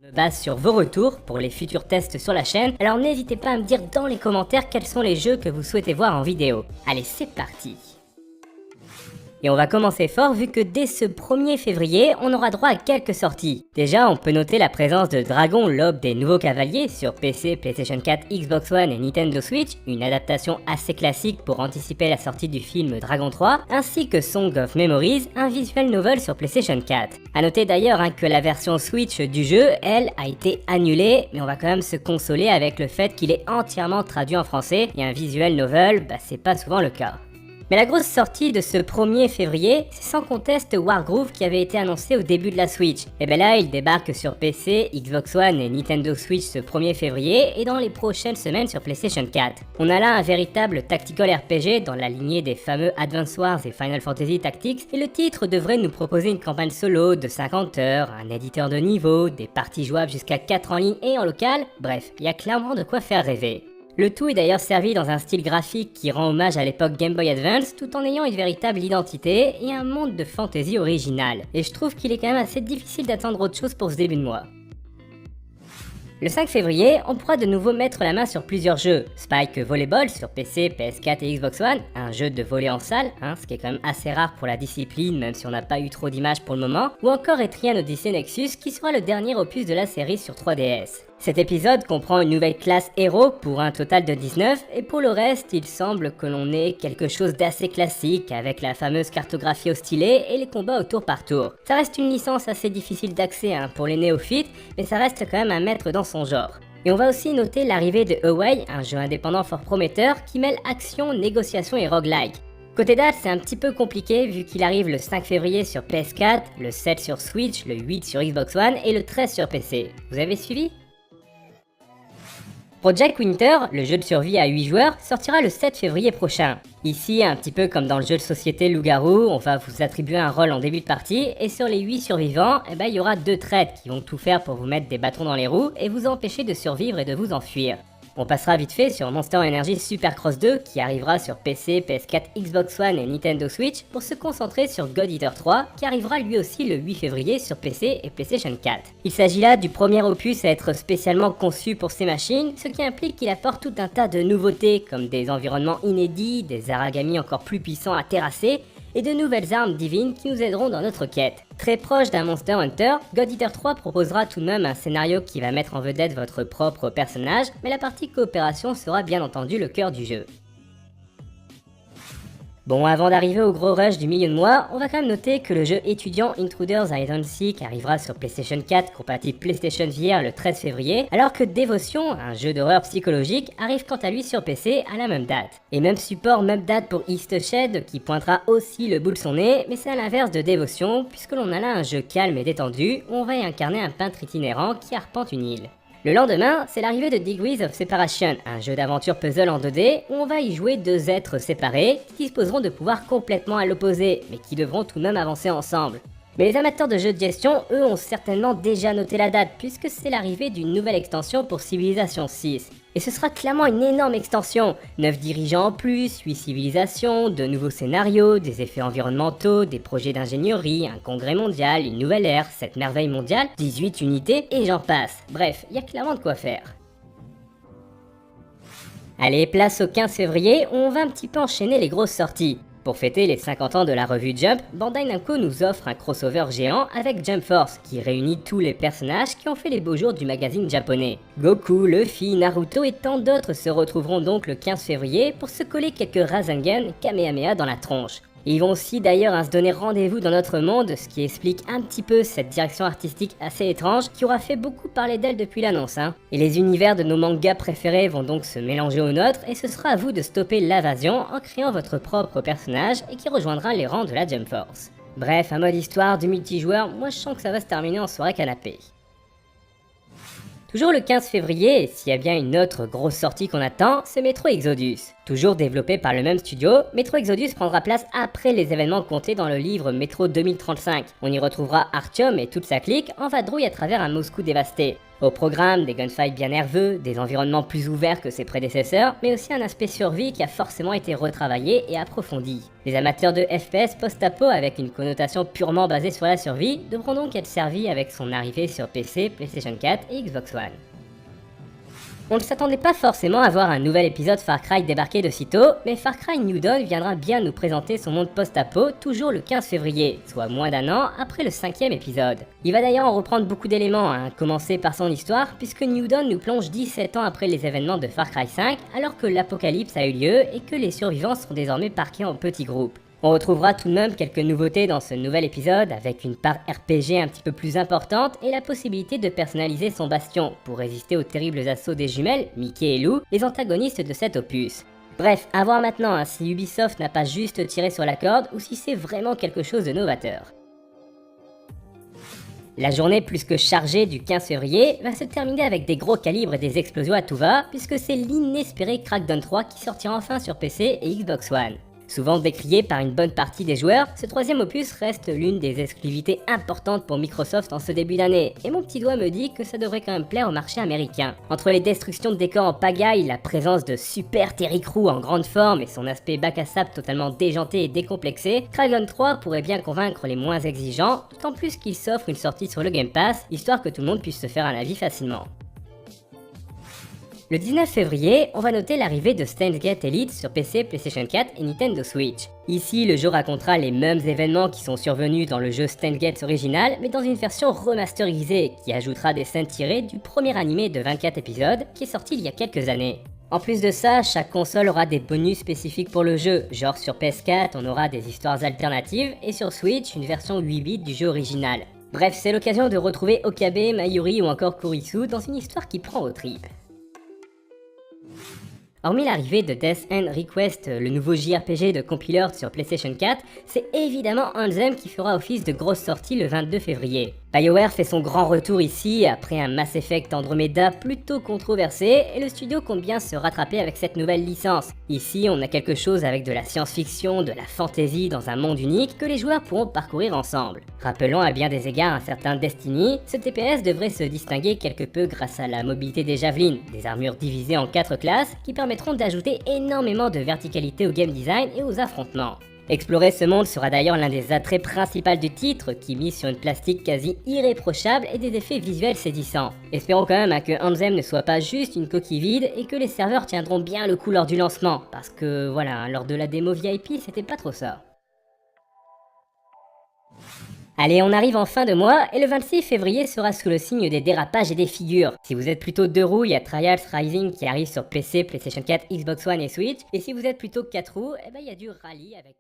Me base sur vos retours pour les futurs tests sur la chaîne, alors n'hésitez pas à me dire dans les commentaires quels sont les jeux que vous souhaitez voir en vidéo. Allez, c'est parti! Et on va commencer fort vu que dès ce 1er février, on aura droit à quelques sorties. Déjà, on peut noter la présence de Dragon, l'aube des nouveaux cavaliers sur PC, PlayStation 4, Xbox One et Nintendo Switch, une adaptation assez classique pour anticiper la sortie du film Dragon 3, ainsi que Song of Memories, un visual novel sur PlayStation 4. A noter d'ailleurs que la version Switch du jeu, elle, a été annulée, mais on va quand même se consoler avec le fait qu'il est entièrement traduit en français, et un visual novel, c'est pas souvent le cas. Mais la grosse sortie de ce 1er février, c'est sans conteste Wargroove qui avait été annoncé au début de la Switch. Et là, il débarque sur PC, Xbox One et Nintendo Switch ce 1er février et dans les prochaines semaines sur PlayStation 4. On a là un véritable tactical RPG dans la lignée des fameux Advance Wars et Final Fantasy Tactics, et le titre devrait nous proposer une campagne solo de 50 heures, un éditeur de niveau, des parties jouables jusqu'à 4 en ligne et en local, bref, il y a clairement de quoi faire rêver. Le tout est d'ailleurs servi dans un style graphique qui rend hommage à l'époque Game Boy Advance tout en ayant une véritable identité et un monde de fantasy original. Et je trouve qu'il est quand même assez difficile d'attendre autre chose pour ce début de mois. Le 5 février, on pourra de nouveau mettre la main sur plusieurs jeux. Spike Volleyball sur PC, PS4 et Xbox One, un jeu de volley en salle, ce qui est quand même assez rare pour la discipline même si on n'a pas eu trop d'images pour le moment, ou encore Etrian Odyssey Nexus qui sera le dernier opus de la série sur 3DS. Cet épisode comprend une nouvelle classe héros pour un total de 19, et pour le reste, il semble que l'on ait quelque chose d'assez classique avec la fameuse cartographie au stylet et les combats au tour par tour. Ça reste une licence assez difficile d'accès pour les néophytes, mais ça reste quand même un maître dans son genre. Et on va aussi noter l'arrivée de Away, un jeu indépendant fort prometteur qui mêle action, négociation et roguelike. Côté date, c'est un petit peu compliqué vu qu'il arrive le 5 février sur PS4, le 7 sur Switch, le 8 sur Xbox One et le 13 sur PC. Vous avez suivi ? Project Winter, le jeu de survie à 8 joueurs, sortira le 7 février prochain. Ici, un petit peu comme dans le jeu de société Loup-Garou, on va vous attribuer un rôle en début de partie, et sur les 8 survivants, il y aura 2 traîtres qui vont tout faire pour vous mettre des bâtons dans les roues et vous empêcher de survivre et de vous enfuir. On passera vite fait sur Monster Energy Supercross 2 qui arrivera sur PC, PS4, Xbox One et Nintendo Switch pour se concentrer sur God Eater 3 qui arrivera lui aussi le 8 février sur PC et PlayStation 4. Il s'agit là du premier opus à être spécialement conçu pour ces machines, ce qui implique qu'il apporte tout un tas de nouveautés comme des environnements inédits, des Aragami encore plus puissants à terrasser et de nouvelles armes divines qui nous aideront dans notre quête. Très proche d'un Monster Hunter, God Eater 3 proposera tout de même un scénario qui va mettre en vedette votre propre personnage, mais la partie coopération sera bien entendu le cœur du jeu. Bon, avant d'arriver au gros rush du milieu de mois, on va quand même noter que le jeu étudiant Intruders Hide and Seek arrivera sur PlayStation 4 compatible PlayStation VR le 13 février, alors que Devotion, un jeu d'horreur psychologique, arrive quant à lui sur PC à la même date. Et même support, même date pour East Shed qui pointera aussi le bout de son nez, mais c'est à l'inverse de Devotion puisque l'on a là un jeu calme et détendu où on va y incarner un peintre itinérant qui arpente une île. Le lendemain, c'est l'arrivée de Degrees of Separation, un jeu d'aventure puzzle en 2D où on va y jouer 2 êtres séparés qui disposeront de pouvoirs complètement à l'opposé, mais qui devront tout de même avancer ensemble. Mais les amateurs de jeux de gestion, eux, ont certainement déjà noté la date puisque c'est l'arrivée d'une nouvelle extension pour Civilization 6. Et ce sera clairement une énorme extension, 9 dirigeants en plus, 8 civilisations, de nouveaux scénarios, des effets environnementaux, des projets d'ingénierie, un congrès mondial, une nouvelle ère, 7 merveilles mondiales, 18 unités et j'en passe. Bref, il y a clairement de quoi faire. Allez, place au 15 février où on va un petit peu enchaîner les grosses sorties. Pour fêter les 50 ans de la revue Jump, Bandai Namco nous offre un crossover géant avec Jump Force qui réunit tous les personnages qui ont fait les beaux jours du magazine japonais. Goku, Luffy, Naruto et tant d'autres se retrouveront donc le 15 février pour se coller quelques Rasengan et Kamehameha dans la tronche. Et ils vont aussi d'ailleurs se donner rendez-vous dans notre monde, ce qui explique un petit peu cette direction artistique assez étrange qui aura fait beaucoup parler d'elle depuis l'annonce. Et les univers de nos mangas préférés vont donc se mélanger aux nôtres et ce sera à vous de stopper l'invasion en créant votre propre personnage et qui rejoindra les rangs de la Jump Force. Bref, un mode histoire du multijoueur, moi je sens que ça va se terminer en soirée canapé. Toujours le 15 février, et s'il y a bien une autre grosse sortie qu'on attend, c'est Metro Exodus. Toujours développé par le même studio, Metro Exodus prendra place après les événements comptés dans le livre Metro 2035. On y retrouvera Artyom et toute sa clique en vadrouille à travers un Moscou dévasté. Au programme, des gunfights bien nerveux, des environnements plus ouverts que ses prédécesseurs, mais aussi un aspect survie qui a forcément été retravaillé et approfondi. Les amateurs de FPS post-apo avec une connotation purement basée sur la survie devront donc être servis avec son arrivée sur PC, PlayStation 4 et Xbox One. On ne s'attendait pas forcément à voir un nouvel épisode Far Cry débarquer de sitôt, mais Far Cry New Dawn viendra bien nous présenter son monde post-apo toujours le 15 février, soit moins d'un an après le 5e épisode. Il va d'ailleurs en reprendre beaucoup d'éléments, à commencer par son histoire, puisque New Dawn nous plonge 17 ans après les événements de Far Cry 5, alors que l'apocalypse a eu lieu et que les survivants sont désormais parqués en petits groupes. On retrouvera tout de même quelques nouveautés dans ce nouvel épisode, avec une part RPG un petit peu plus importante et la possibilité de personnaliser son bastion pour résister aux terribles assauts des jumelles, Mickey et Lou, les antagonistes de cet opus. Bref, à voir maintenant si Ubisoft n'a pas juste tiré sur la corde ou si c'est vraiment quelque chose de novateur. La journée plus que chargée du 15 février va se terminer avec des gros calibres et des explosions à tout va, puisque c'est l'inespéré Crackdown 3 qui sortira enfin sur PC et Xbox One. Souvent décrié par une bonne partie des joueurs, ce troisième opus reste l'une des exclusivités importantes pour Microsoft en ce début d'année, et mon petit doigt me dit que ça devrait quand même plaire au marché américain. Entre les destructions de décors en pagaille, la présence de Super Terry Crew en grande forme et son aspect bac à sable totalement déjanté et décomplexé, Crackdown 3 pourrait bien convaincre les moins exigeants, d'autant plus qu'il s'offre une sortie sur le Game Pass, histoire que tout le monde puisse se faire un avis facilement. Le 19 février, on va noter l'arrivée de Steins Gate Elite sur PC, PlayStation 4 et Nintendo Switch. Ici, le jeu racontera les mêmes événements qui sont survenus dans le jeu Steins Gate original, mais dans une version remasterisée qui ajoutera des scènes tirées du premier animé de 24 épisodes qui est sorti il y a quelques années. En plus de ça, chaque console aura des bonus spécifiques pour le jeu, genre sur PS4 on aura des histoires alternatives et sur Switch une version 8 bits du jeu original. Bref, c'est l'occasion de retrouver Okabe, Mayuri ou encore Kurisu dans une histoire qui prend aux tripes. Hormis l'arrivée de Death End Request, le nouveau JRPG de Compilert sur PlayStation 4, c'est évidemment Anthem qui fera office de grosse sortie le 22 février. BioWare fait son grand retour ici, après un Mass Effect Andromeda plutôt controversé, et le studio compte bien se rattraper avec cette nouvelle licence. Ici, on a quelque chose avec de la science-fiction, de la fantasy dans un monde unique que les joueurs pourront parcourir ensemble. Rappelons à bien des égards un certain Destiny, ce TPS devrait se distinguer quelque peu grâce à la mobilité des javelines, des armures divisées en 4 classes qui permettront d'ajouter énormément de verticalité au game design et aux affrontements. Explorer ce monde sera d'ailleurs l'un des attraits principaux du titre, qui mise sur une plastique quasi irréprochable et des effets visuels saisissants. Espérons quand même que Anthem ne soit pas juste une coquille vide et que les serveurs tiendront bien le coup lors du lancement, parce que voilà, lors de la démo VIP c'était pas trop ça. Allez, on arrive en fin de mois et le 26 février sera sous le signe des dérapages et des figures. Si vous êtes plutôt 2 roues, il y a Trials Rising qui arrive sur PC, PlayStation 4, Xbox One et Switch. Et si vous êtes plutôt 4 roues, il y a du rallye avec...